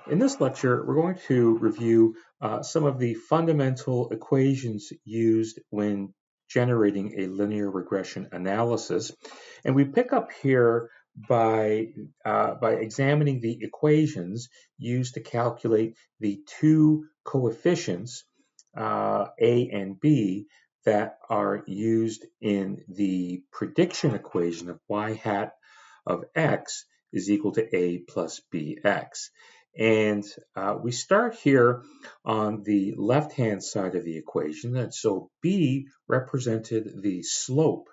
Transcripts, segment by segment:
In this lecture, we're going to review some of the fundamental equations used when generating a linear regression analysis. And we pick up here by examining the equations used to calculate the two coefficients, A and B, that are used in the prediction equation of y hat of x is equal to a plus bx. And we start here on the left-hand side of the equation. And so b represented the slope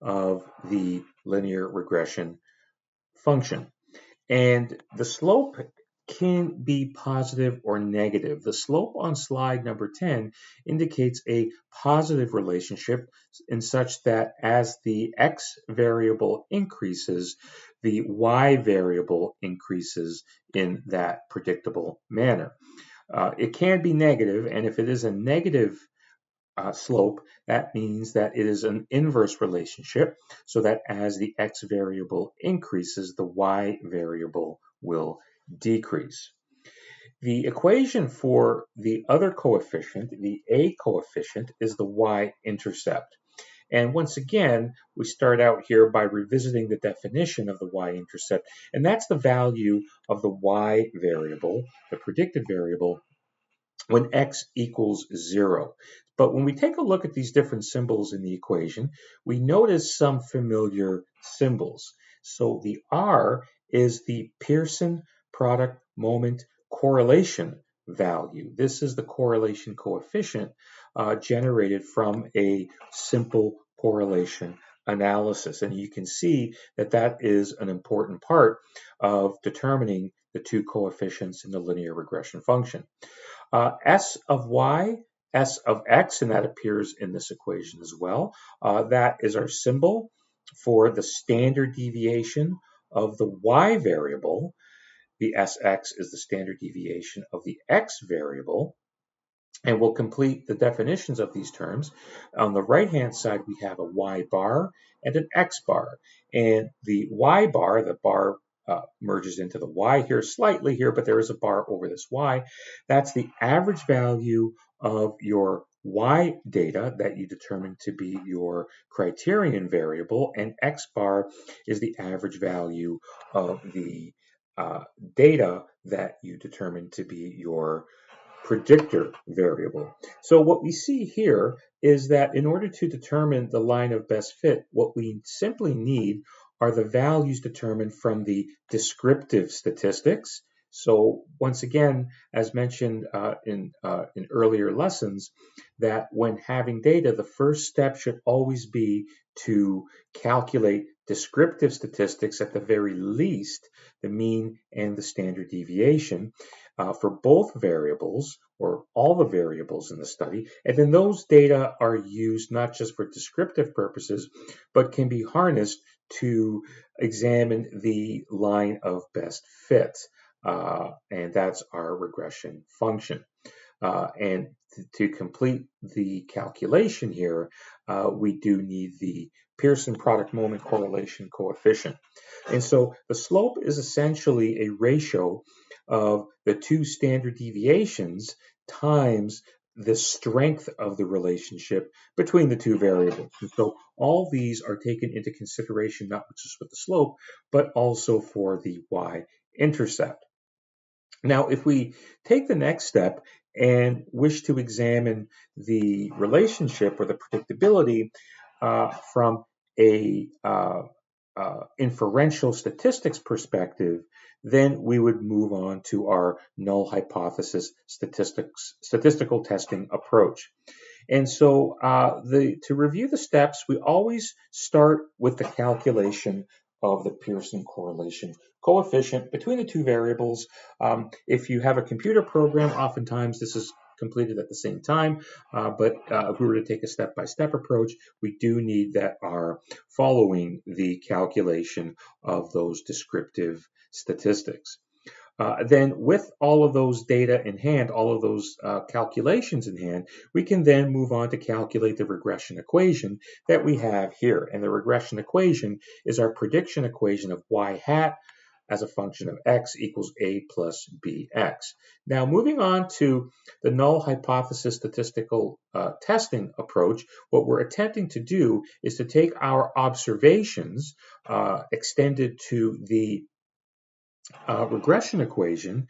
of the linear regression function. And the slope can be positive or negative. The slope on slide number 10 indicates a positive relationship in such that as the x variable increases, the y variable increases in that predictable manner. It can be negative, and if it is a negative slope, that means that it is an inverse relationship, so that as the x variable increases, the y variable will decrease. The equation for the other coefficient, the a coefficient, is the y-intercept. And once again, we start out here by revisiting the definition of the y-intercept, and that's the value of the y variable, the predicted variable, when x equals 0. But when we take a look at these different symbols in the equation, we notice some familiar symbols. So the R is the Pearson product moment correlation value. This is the correlation coefficient generated from a simple correlation analysis. And you can see that that is an important part of determining the two coefficients in the linear regression function. S of y, S of x, and that appears in this equation as well. That is our symbol for the standard deviation of the y variable. The Sx is the standard deviation of the x variable. And we'll complete the definitions of these terms. On the right-hand side, we have a y bar and an x bar. And the y bar, the bar merges into the y here slightly here, but there is a bar over this y. That's the average value of your y data that you determine to be your criterion variable, and x bar is the average value of the data that you determine to be your predictor variable. So what we see here is that in order to determine the line of best fit, what we simply need are the values determined from the descriptive statistics. So once again, as mentioned in earlier lessons, that when having data, the first step should always be to calculate descriptive statistics, at the very least, the mean and the standard deviation for both variables or all the variables in the study. And then those data are used not just for descriptive purposes, but can be harnessed to examine the line of best fit. And that's our regression function. And to complete the calculation here, we do need the Pearson product moment correlation coefficient. And so the slope is essentially a ratio of the two standard deviations times the strength of the relationship between the two variables. And so all these are taken into consideration, not just with the slope, but also for the y-intercept. Now, if we take the next step and wish to examine the relationship or the predictability from a inferential statistics perspective, then we would move on to our null hypothesis statistical testing approach. And so to review the steps, we always start with the calculation of the Pearson correlation coefficient between the two variables. If you have a computer program, oftentimes this is completed at the same time, but if we were to take a step-by-step approach, we do need that are following the calculation of those descriptive statistics. Then with all of those data in hand, all of those calculations in hand, we can then move on to calculate the regression equation that we have here. And the regression equation is our prediction equation of y hat as a function of x equals a plus bx. Now, moving on to the null hypothesis statistical testing approach, what we're attempting to do is to take our observations extended to the regression equation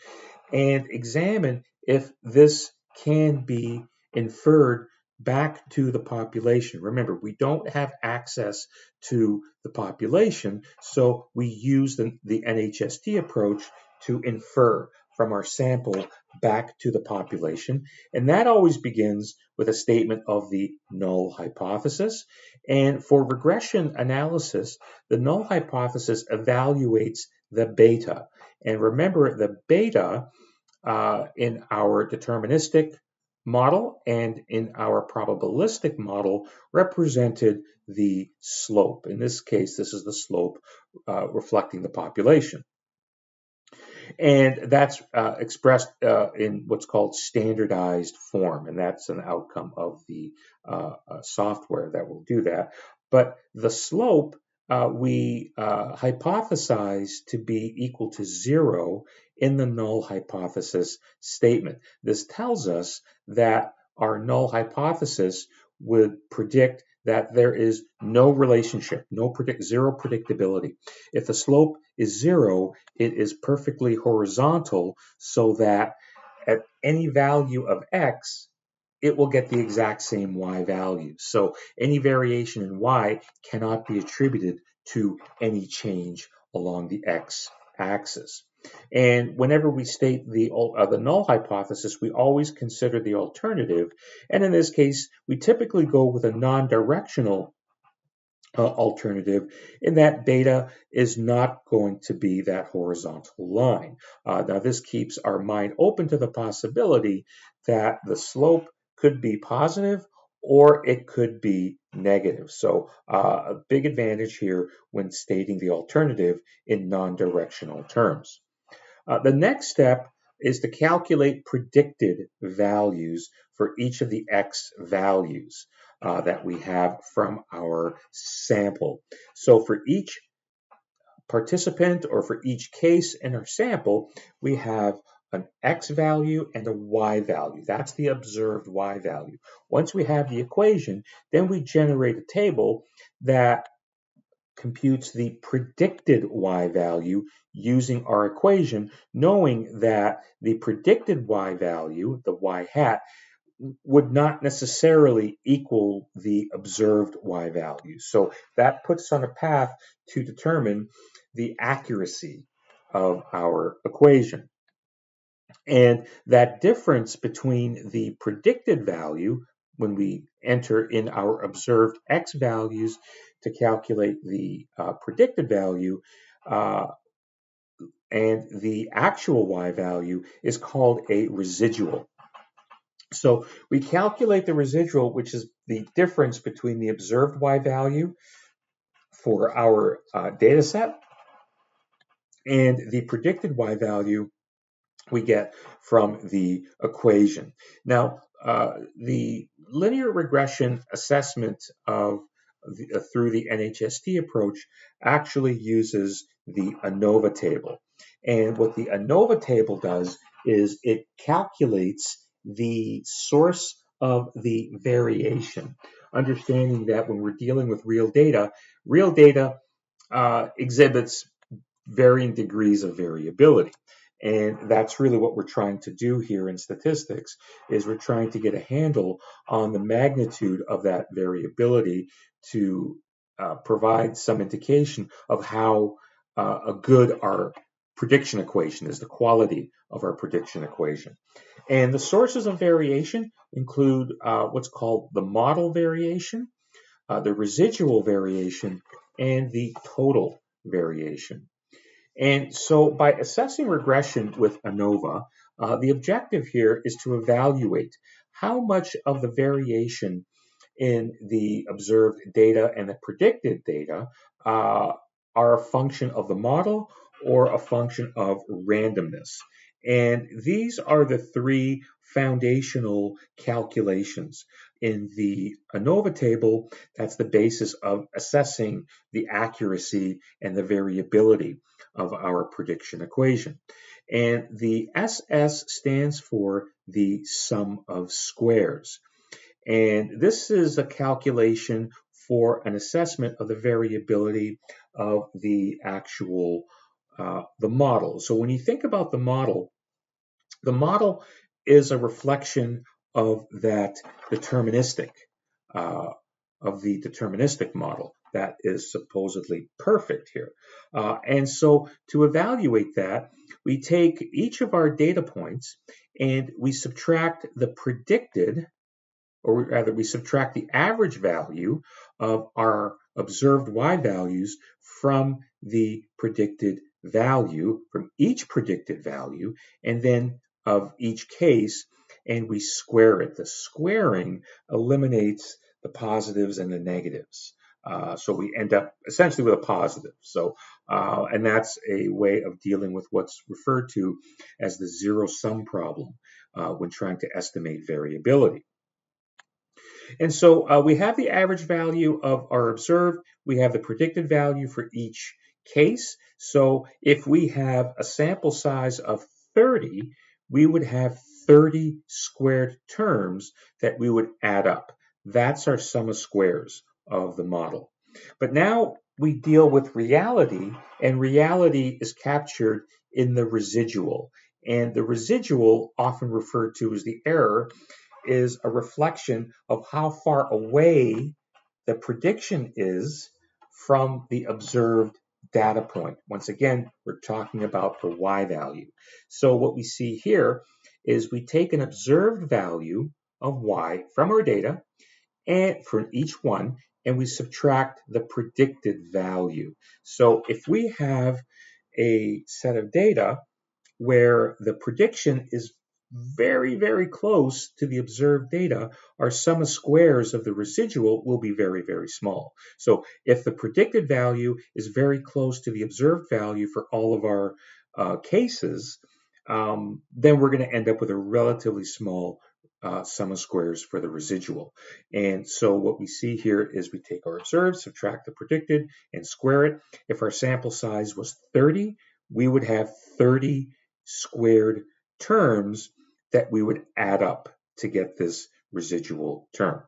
and examine if this can be inferred back to the population. Remember, we don't have access to the population, so we use the NHST approach to infer from our sample back to the population. And that always begins with a statement of the null hypothesis. And for regression analysis, the null hypothesis evaluates the beta. And remember, the beta in our deterministic model and in our probabilistic model represented the slope. In this case, this is the slope reflecting the population. And that's expressed in what's called standardized form, and that's an outcome of the software that will do that. But the slope we hypothesize to be equal to 0 in the null hypothesis statement. This tells us that our null hypothesis would predict that there is no relationship, zero predictability. If the slope is 0, it is perfectly horizontal so that at any value of x, it will get the exact same y value. So any variation in y cannot be attributed to any change along the x-axis. And whenever we state the null hypothesis, we always consider the alternative. And in this case, we typically go with a non-directional alternative in that beta is not going to be that horizontal line. Now, this keeps our mind open to the possibility that the slope could be positive or it could be negative. So a big advantage here when stating the alternative in non-directional terms. The next step is to calculate predicted values for each of the x values that we have from our sample. So for each participant or for each case in our sample, we have an x value and a y value. That's the observed y value. Once we have the equation, then we generate a table that computes the predicted y value using our equation, knowing that the predicted y value, the y hat, would not necessarily equal the observed y value. So that puts us on a path to determine the accuracy of our equation. And that difference between the predicted value when we enter in our observed x values to calculate the predicted value and the actual y value is called a residual. So we calculate the residual, which is the difference between the observed y value for our data set and the predicted y value we get from the equation. Now, the linear regression assessment of through the NHST approach actually uses the ANOVA table. And what the ANOVA table does is it calculates the source of the variation, understanding that when we're dealing with real data exhibits varying degrees of variability. And that's really what we're trying to do here in statistics, is we're trying to get a handle on the magnitude of that variability to provide some indication of how good our prediction equation is, the quality of our prediction equation. And the sources of variation include what's called the model variation, the residual variation, and the total variation. And so by assessing regression with ANOVA, the objective here is to evaluate how much of the variation in the observed data and the predicted data are a function of the model or a function of randomness. And these are the three foundational calculations in the ANOVA table, that's the basis of assessing the accuracy and the variability of our prediction equation. And the SS stands for the sum of squares. And this is a calculation for an assessment of the variability of the actual the model. So when you think about the model is a reflection of that deterministic uh, of the deterministic model that is supposedly perfect here. And so to evaluate that, we take each of our data points and we subtract the predicted, or rather we subtract the average value of our observed y values from the predicted value, from each predicted value, and then of each case, and we square it. The squaring eliminates the positives and the negatives. So we end up essentially with a positive. So, and that's a way of dealing with what's referred to as the zero-sum problem when trying to estimate variability. And so we have the average value of our observed. We have the predicted value for each case. So if we have a sample size of 30, we would have 30 squared terms that we would add up. That's our sum of squares of the model. But now we deal with reality, and reality is captured in the residual. And the residual, often referred to as the error, is a reflection of how far away the prediction is from the observed data point. Once again, we're talking about the y value. So what we see here is we take an observed value of y from our data and for each one, and we subtract the predicted value. So if we have a set of data where the prediction is very, very close to the observed data, our sum of squares of the residual will be very, very small. So if the predicted value is very close to the observed value for all of our cases, then we're going to end up with a relatively small sum of squares for the residual. And so what we see here is we take our observed, subtract the predicted, and square it. If our sample size was 30, we would have 30 squared terms that we would add up to get this residual term.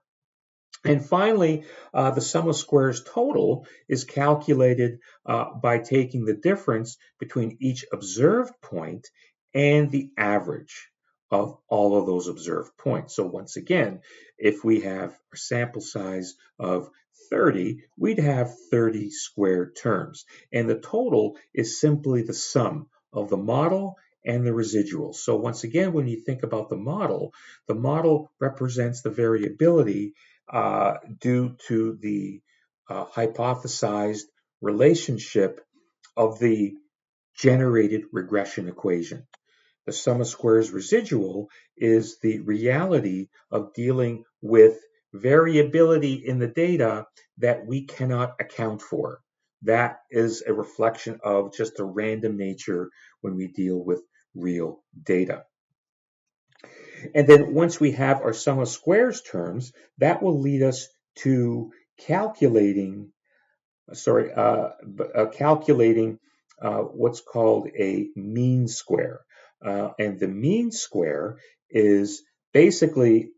And finally, the sum of squares total is calculated by taking the difference between each observed point and the average of all of those observed points. So once again, if we have a sample size of 30, we'd have 30 squared terms. And the total is simply the sum of the model and the residual. So once again, when you think about the model represents the variability due to the hypothesized relationship of the generated regression equation. The sum of squares residual is the reality of dealing with variability in the data that we cannot account for. That is a reflection of just the random nature when we deal with real data. And then once we have our sum of squares terms, that will lead us to calculating what's called a mean square. And the mean square is basically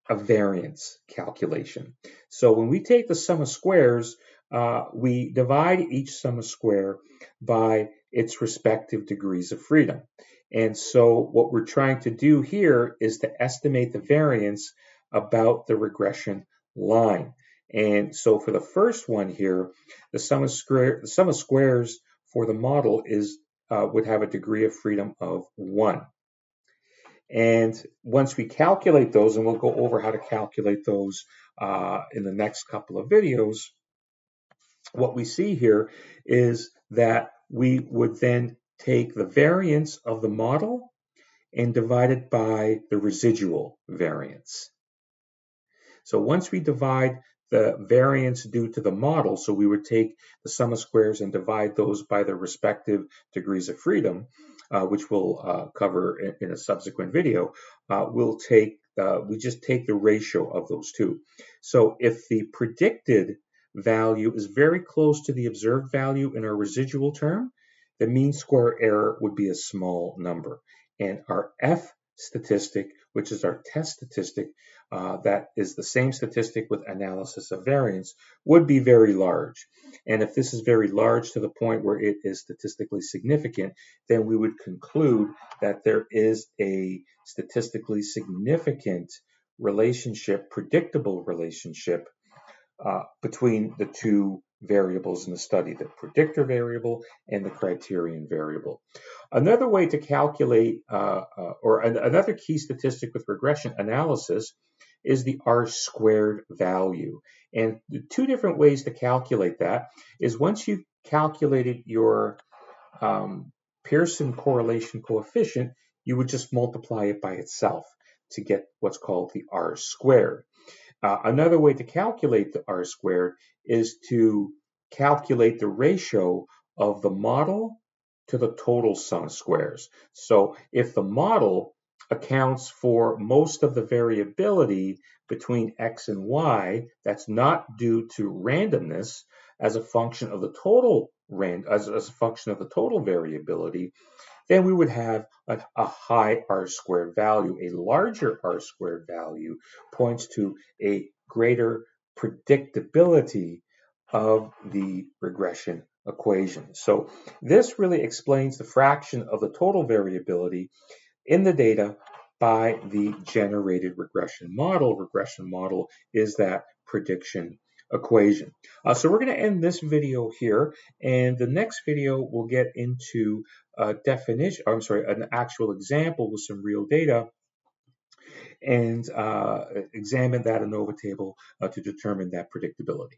a variance calculation. So when we take the sum of squares, we divide each sum of square by its respective degrees of freedom. And so what we're trying to do here is to estimate the variance about the regression line. And so for the first one here, the sum of squares for the model is would have a degree of freedom of 1. And once we calculate those, and we'll go over how to calculate those in the next couple of videos, what we see here is that we would then take the variance of the model and divide it by the residual variance. So once we divide the variance due to the model, so we would take the sum of squares and divide those by their respective degrees of freedom, which we'll cover in a subsequent video, we just take the ratio of those two. So if the predicted value is very close to the observed value in our residual term, the mean square error would be a small number. And our F statistic, which is our test statistic, that is the same statistic with analysis of variance, would be very large. And if this is very large to the point where it is statistically significant, then we would conclude that there is a statistically significant relationship, predictable relationship, between the two variables in the study, the predictor variable and the criterion variable. Another way to calculate, another key statistic with regression analysis is the R-squared value. And the two different ways to calculate that is once you've calculated your Pearson correlation coefficient, you would just multiply it by itself to get what's called the R-squared. Another way to calculate the R-squared is to calculate the ratio of the model to the total sum of squares. So if the model accounts for most of the variability between x and y, that's not due to randomness as a function of the total as a function of the total variability, then we would have a high R-squared value. A larger R-squared value points to a greater predictability of the regression equation. So this really explains the fraction of the total variability in the data by the generated regression model. Regression model is that prediction equation. So we're going to end this video here, and the next video we'll get into an actual example with some real data, and examine that ANOVA table to determine that predictability.